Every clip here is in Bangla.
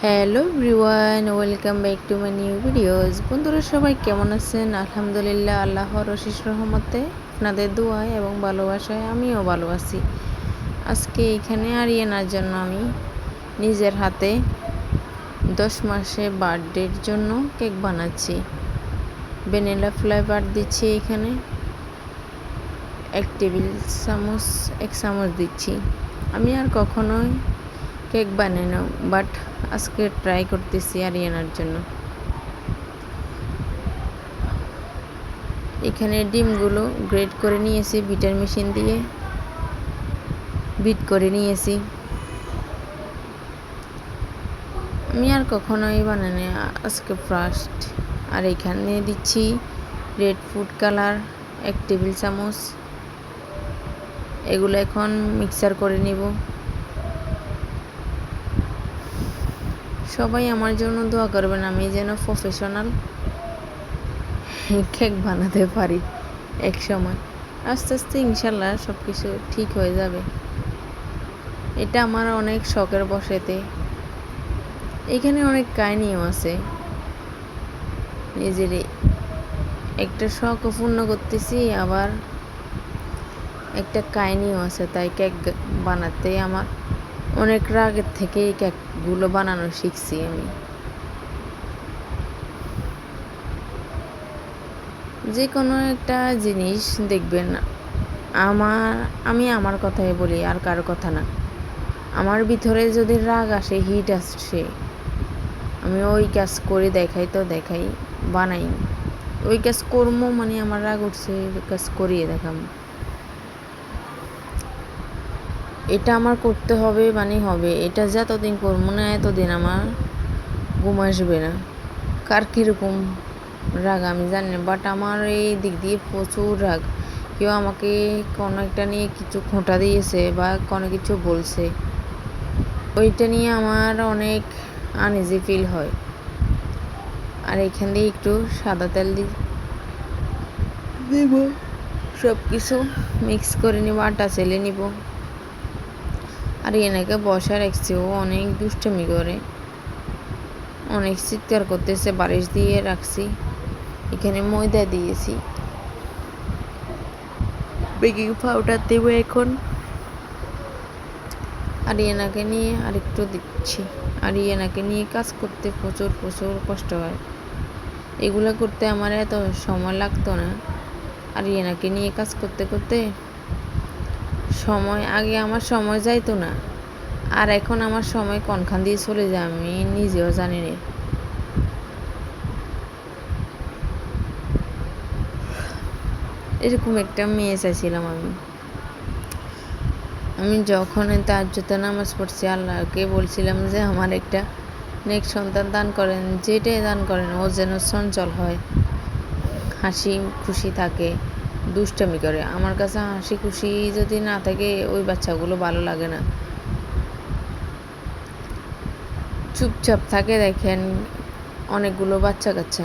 Hello everyone, welcome back to my new videos. বন্ধুরা সবাই কেমন আছেন? আলহামদুলিল্লাহ, আল্লাহর অশেষ রহমতে, আপনাদের দোয়ায় এবং ভালোবাসায় আমিও ভালো আছি। আজকে এখানে আরিয়ানার জন্য আমি নিজের হাতে 10 মাসে বার্থডের জন্য কেক বানাচ্ছি। ভ্যানিলা ফ্লেভার দিচ্ছি, এখানে 1 চামচ দিচ্ছি। আমি আর কখনোই কেক বানাই না, বাট আজকে ট্রাই করতেছি আরিয়ানার জন্য। এখানে ডিমগুলো গ্রেট করে নিয়েছি, বিটার মেশিন দিয়ে বিট করে নিয়েছি। আমি আর কখনোই বানাই না, আজকে ফার্স্ট। আর এখানে দিচ্ছি রেড ফুড কালার 1 টেবিল চামচ। এগুলো এখন মিক্সার করে নিব। সবাই আমার জন্য দোয়া করবেন, আমি যেন প্রফেশনাল কেক বানাতে পারি এক সময়। আস্তে আস্তে ইনশাল্লাহ সব কিছু ঠিক হয়ে যাবে। এটা আমার অনেক শখের বশেতে। এখানে অনেক কাহিনীও আছে, নিজের একটা শখও পূর্ণ করতেছি, আবার একটা কাহিনীও আছে। তাই কেক বানাতে আমার অনেক আগের থেকে এই কেকগুলো বানানো শিখছি আমি। যে কোনো একটা জিনিস দেখবেন, আমি আমার কথাই বলি, আর কারো কথা না। আমার ভিতরে যদি রাগ আসে, হিট আসছে, আমি ওই কাজ করে দেখাই, বানাই। ওই কাজ করবো মানে আমার রাগ উঠছে, ওই কাজ করিয়ে দেখাম। এটা আমার করতে হবে মানে হবে। এটা যতদিন করবো না, এতদিন আমার ঘুম আসবে না। কার কীরকম রাগ আমি জানি না, বাট আমার এই দিক দিয়ে প্রচুর রাগ। কেউ আমাকে কোনো একটা নিয়ে কিছু খোঁটা দিয়েছে বা কোনো কিছু বলছে, ওইটা নিয়ে আমার অনেক আনইজি ফিল হয়। আর এখান দিয়ে একটু সাদা তেল দিব, সব কিছু মিক্স করে নিব, আটা চেলে নিব। আর এনাকে বসা রাখছি, ও অনেক দুষ্টমি করে, অনেক চিৎকার করতেছে। বালিশ দিয়ে রাখছি, এখানে ময়দা দিয়েছি, বেকিং পাউডার দেব এখন। আর এনাকে নিয়ে আরেকটু দিচ্ছি। আর এনাকে নিয়ে কাজ করতে প্রচুর কষ্ট হয়। এগুলো করতে আমার এত সময় লাগতো না। আর এনাকে নিয়ে কাজ করতে আগে আমার সময় যাইতো না, আর এখন আমার সময় কোনখান দিয়ে চলে যায় আমি নিজেও জানি না। এরকম একটা মেয়ে চাইছিলাম আমি যখন তাহাজ্জুদে নামাজ পড়ছি, আল্লাহকে বলছিলাম যে আমার একটা নেক্সট সন্তান দান করেন, যেটাই দান করেন ও যেন চঞ্চল হয়, হাসি খুশি থাকে, দুষ্টামি করে। আমার কাছে হাসি খুশি যদি না থাকে, ওই বাচ্চাগুলো ভালো লাগে না। চুপচাপ থাকে, দেখেন অনেকগুলো বাচ্চা কাচ্চা,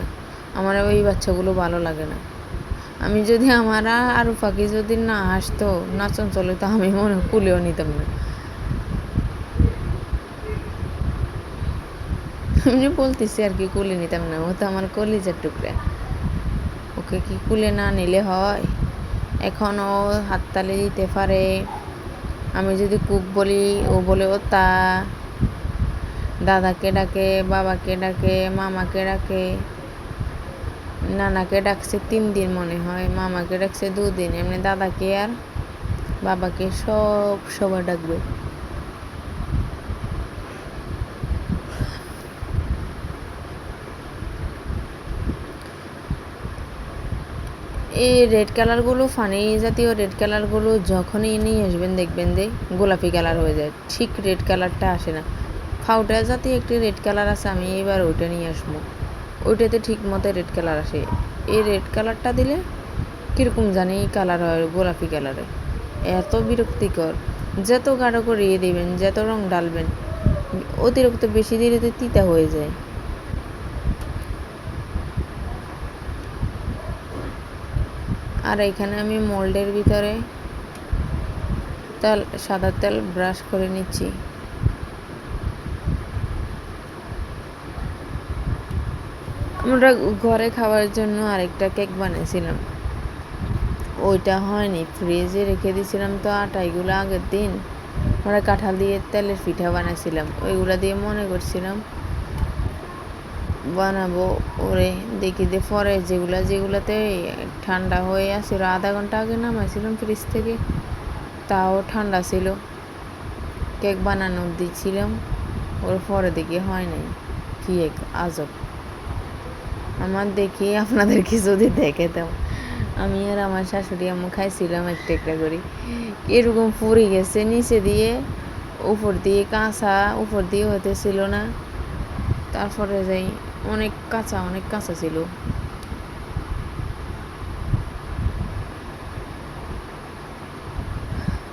আমার ওই বাচ্চাগুলো ভালো লাগে না। আমি যদি আমার আরও পাখি যদি না হাসতো, না চঞ্চল হতো, আমি মনে কুলেও নিতাম না। আমি বলতেছি আর কি, কুলে নিতাম না, ও তো আমার কলিজার টুকরা, ওকে কি কুলে না নিলে হয়? এখন ও হাততালি দিতে পারে। আমি যদি কুক বলি, ও বলে ও তা। দাদাকে ডাকে, বাবাকে ডাকে, মামাকে ডাকে, নানাকে ডাকছে 3 দিন মনে হয়, মামাকে ডাকছে 2 দিন, এমনি দাদাকে আর বাবাকে সবাই ডাকবে। এই রেড কালারগুলো, ফানি জাতীয় রেড কালারগুলো যখনই নিয়ে আসবেন, দেখবেন যে গোলাপি কালার হয়ে যায়, ঠিক রেড কালারটা আসে না। পাউডার জাতীয় একটি রেড কালার আছে, আমি এবার ওইটা নিয়ে আসবো। ওইটাতে ঠিক মতো রেড কালার আসে। এই রেড কালারটা দিলে কীরকম জানি কালার হয়, গোলাপি কালারে। এত বিরক্তিকর। যত গাঢ় করিয়ে দেবেন, যত রং ডালবেন, অতিরিক্ত বেশি দিলে তো তিতা হয়ে যায়। আর এখানে আমি মোল্ডের ভিতরে সাদা তেল ব্রাশ করে নিচ্ছি। আমরা ঘরে খাওয়ার জন্য আরেকটা কেক বানিয়েছিলাম, ওইটা হয়নি, ফ্রিজে রেখে দিয়েছিলাম তো আটাইগুলো আগের দিন। আমরা কাঁঠাল দিয়ে তেলের পিঠা বানাইছিলাম, ওইগুলা দিয়ে মনে করছিলাম বানাবো। ওরে দেখি যে পরে যেগুলাতে ঠান্ডা হয়ে আসছিল, আধা ঘন্টা আগে নামাইছিলাম ফ্রিজ থেকে, তাও ঠান্ডা ছিল। কেক বানানো দিচ্ছিলাম, ওর পরে দেখি হয় নাই। কি এক আজব! আমার দেখি আপনাদেরকে যদি দেখে দাও, আমি আর আমার শাশুড়ি আম্মু খাইছিলাম একটা একটা করে, এরকম পুড়ে গেছে নিচে দিয়ে, উপর দিয়ে কাঁচা, উপর দিয়ে হতেছিল না। তারপরে যাই অনেক কাঁচা ছিল।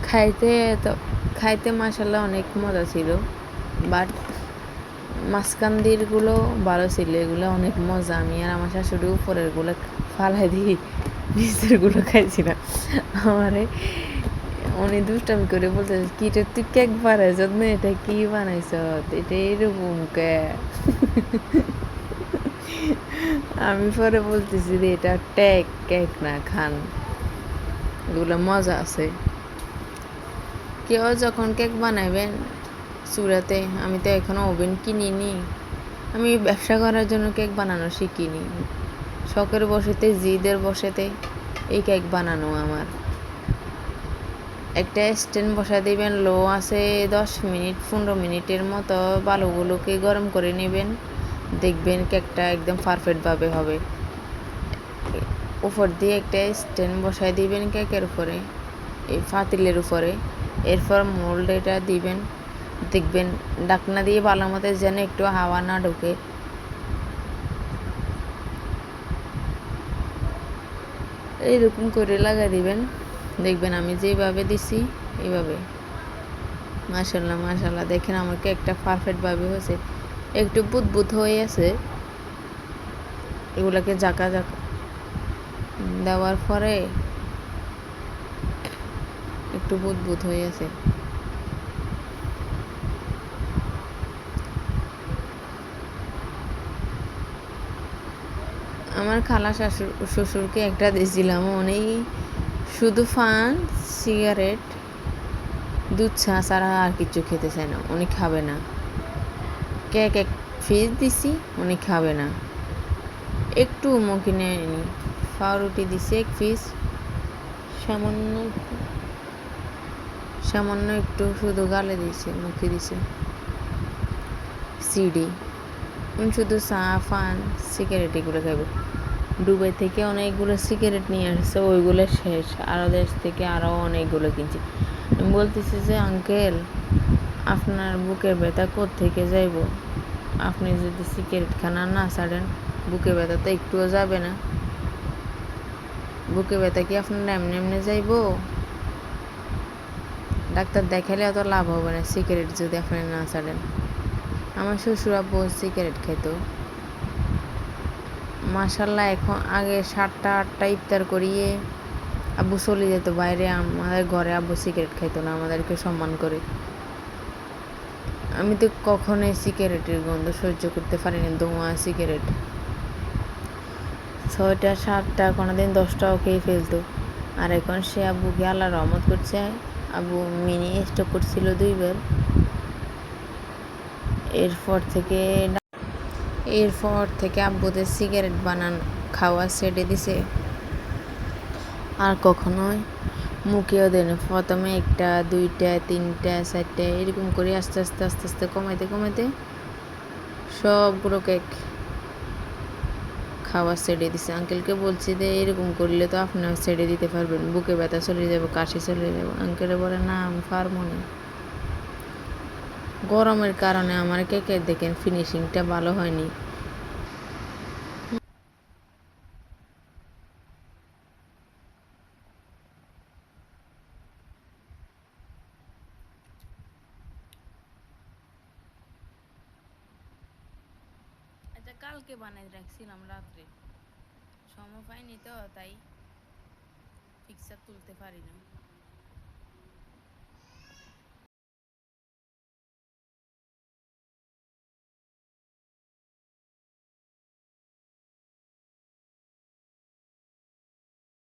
খাইতে তো খাইতে মাসাল্লাহ অনেক মজা ছিল, বাট মাঝখান দিয়েরগুলো ভালো ছিল, এগুলো অনেক মজা। আমি আর আমার শাশুড়ি উপরেরগুলো ফালাই দিই, নিচেরগুলো খাইছিলাম। আমারে অনেক দুষ্টামি করে বলতে, কি রে তুই কেক বানাইছ না, এটা কি বানাইছ, এটা এরকম কে? আমি পরে বলতেছি যে এটা কেক না, খান, এগুলো মজা আছে। কেউ যখন কেক বানাইবেন চুলাতে, আমি তো এখনো ওভেন কিনিনি, আমি ব্যবসা করার জন্য কেক বানানো শিখিনি। শখের বসেতে, জিদের বসেতে এই কেক বানানো আমার। একটা স্ট্যান্ড বসায় দিবেন, লো আছে 10 মিনিট 15 মিনিটের মতো, বালুগুলোকে গরম করে নেবেন, দেখবেন কেকটা একদম পারফেক্টভাবে হবে। উপর দিয়ে একটা স্ট্যান্ড বসায় দিবেন কেকের উপরে, এই পাতিলের উপরে। এরপর মোল্ড এটা দিবেন, দেখবেন ঢাকনা দিয়ে ভালো মতো যেন একটু হাওয়া না ঢোকে। এইরকম করে লাগাই দিবেন, দেখবেন আমি যেভাবে দিছি এইভাবে। মাশাল্লাহ দেখেন আমার কেকটা পারফেক্টভাবে হয়েছে। একটু বুদবুদ হয়ে আছে, এগুলাকে জাকা দেওয়ার পরে একটু বুদবুদ হয়ে আছে। আমার খালা শ্বশুরকে একটা দিয়েছিলাম, উনি শুধু পান, সিগারেট, দুধ চা ছাড়া আর কিছু খেতে চায় না, উনি খাবে না। কেক এক পিস দিছি, উনি খাবে না, একটু মুখে নেয়নি। পাউরুটি দিছি এক পিস, সামান্য সামান্য একটু শুধু গালে দিয়েছে, মুখে দিছে। সিডি উনি শুধু চা, পান, সিগারেট এগুলো খাবে। দুবাই থেকে অনেকগুলো সিগারেট নিয়ে আসছে, ওইগুলো শেষ, আরও দেশ থেকে আরও অনেকগুলো কিনছি। আমি বলতেছি যে আঙ্কেল, আপনার বুকের ব্যথা কোত্থেকে যাইব? আপনি যদি সিগারেট খানা না ছাড়েন, বুকে ব্যথা তো একটুও যাবে না। বুকে ব্যথা কি আপনার এমনি এমনি যাইব? ডাক্তার দেখালে অত লাভ হবে না সিগারেট যদি আপনি না ছাড়েন। আমার শ্বশুর আব্বু সিগারেট খেত, মাশাল্লাহ। এখন আগে 7টা 8টা ইফতার করিয়ে আব্বু চলে যেত বাইরে, আমাদের ঘরে আব্বু সিগারেট খাইতো না, আমাদেরকে সম্মান করে। আমি তো কখনোই সিগারেটের গন্ধ সহ্য করতে পারিনি, ধোঁয়া সিগারেট। 6টা 7টা কোনোদিন 10টাও খেয়ে ফেলতো। আর এখন সে আব্বুকে আল্লাহ রহমত করছে, আব্বু মিনি স্ট্রোক করছিল 2বার। এরপর থেকে আব্বুদের সিগারেট খাওয়া ছেড়ে দিছে, আর কখনোই মুখেও দেয় না। প্রথমে 1টা 2টা 3টা 4টা এরকম করে আস্তে আস্তে কমাইতে সবগুলো কেক খাওয়া ছেড়ে দিছে। আঙ্কেলকে বলছি যে এরকম করলে তো আপনিও ছেড়ে দিতে পারবেন, বুকে ব্যথা চলে যাবে, কাশি চলে যাবে। আঙ্কেলে বলে না, আমি পারবো না। গরমের কারণে আমার কেকের দেখেন ফিনিশিংটা ভালো হয়নি। এটা কালকে বানাই রাখছিলাম রাত্রে, সময় পাইনি তো, তাই পিকচার তুলতে পারি না।